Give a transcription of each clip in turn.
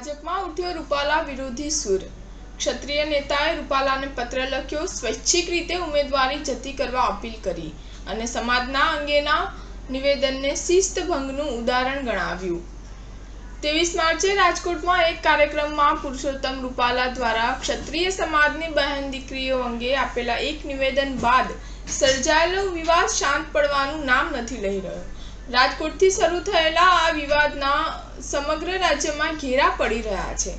ભાજપમાં ઉઠ્યો રૂપાલા વિરોધી સૂર। ક્ષત્રિય નેતાએ રૂપાલાને પત્ર લખ્યો, સ્વૈચ્છિક રીતે ઉમેદવારી જતી કરવા અપીલ કરી અને સમાજના અંગેના નિવેદનને શિસ્તભંગનું ઉદાહરણ ગણાવ્યું। 23 માર્ચે રાજકોટમાં એક કાર્યક્રમમાં પુરુષોત્તમ રૂપાલા દ્વારા ક્ષત્રિય સમાજની બહેન દીકરીઓ અંગે આપેલા એક નિવેદન બાદ સર્જાયેલો વિવાદ શાંત પડવાનું નામ નથી લઈ રહ્યો। રાજકોટથી શરૂ થયેલા આ વિવાદના સમગ્ર રાજ્યમાં ઘેરા પડી રહ્યા છે।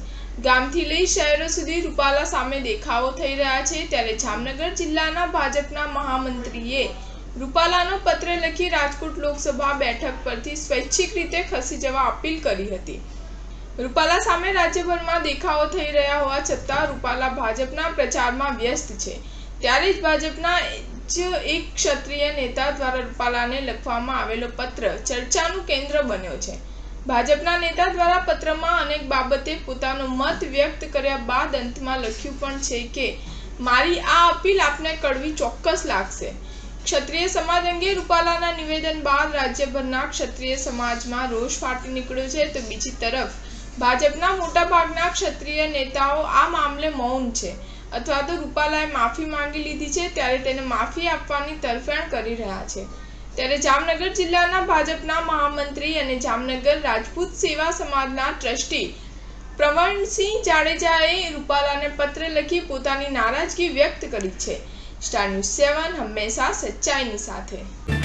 ગામથી લઈ શહેરો સુધી રૂપાલા સામે દેખાવો થઈ રહ્યા છે। ત્યારે જામનગર જિલ્લાના ભાજપના મહામંત્રીએ રૂપાલાનો પત્ર લખી રાજકોટ લોકસભા બેઠક પરથી સ્વૈચ્છિક રીતે ખસી જવા અપીલ કરી હતી। રૂપાલા સામે રાજ્યભરમાં દેખાવો થઈ રહ્યા હોવા છતાં રૂપાલા ભાજપના પ્રચારમાં વ્યસ્ત છે। ત્યારે જ ભાજપના એક ક્ષત્રિય નેતા દ્વારા રૂપાલાને લખવામાં આવેલો પત્ર ચર્ચાનું કેન્દ્ર બન્યો છે। ભાજપના નેતા દ્વારા પત્રમાં અનેક બાબતે પોતાનો મત વ્યક્ત કર્યા બાદ અંતમાં લખ્યું પણ છે કે મારી આ અપીલ આપને કડવી ચોક્કસ લાગશે। ક્ષત્રિય સમાજ અંગે રૂપાલાના નિવેદન બાદ રાજ્યભરના ક્ષત્રિય સમાજમાં રોષ ફાટી નીકળ્યો છે, તો બીજી તરફ ભાજપના મોટાભાગના ક્ષત્રિય નેતાઓ આ મામલે મૌન છે અથવા તો રૂપાલાએ માફી માંગી લીધી છે ત્યારે તેને માફી આપવાની તરફેણ કરી રહ્યા છે। ત્યારે જામનગર જિલ્લાના ભાજપના મહામંત્રી અને જામનગર રાજપૂત સેવા સમાજના ટ્રસ્ટી પ્રવીણસિંહ જાડેજાએ રૂપાલાને પત્ર લખી પોતાની નારાજગી વ્યક્ત કરી છે। સ્ટાર ન્યૂઝ 7 હંમેશા સચ્ચાઈની સાથે।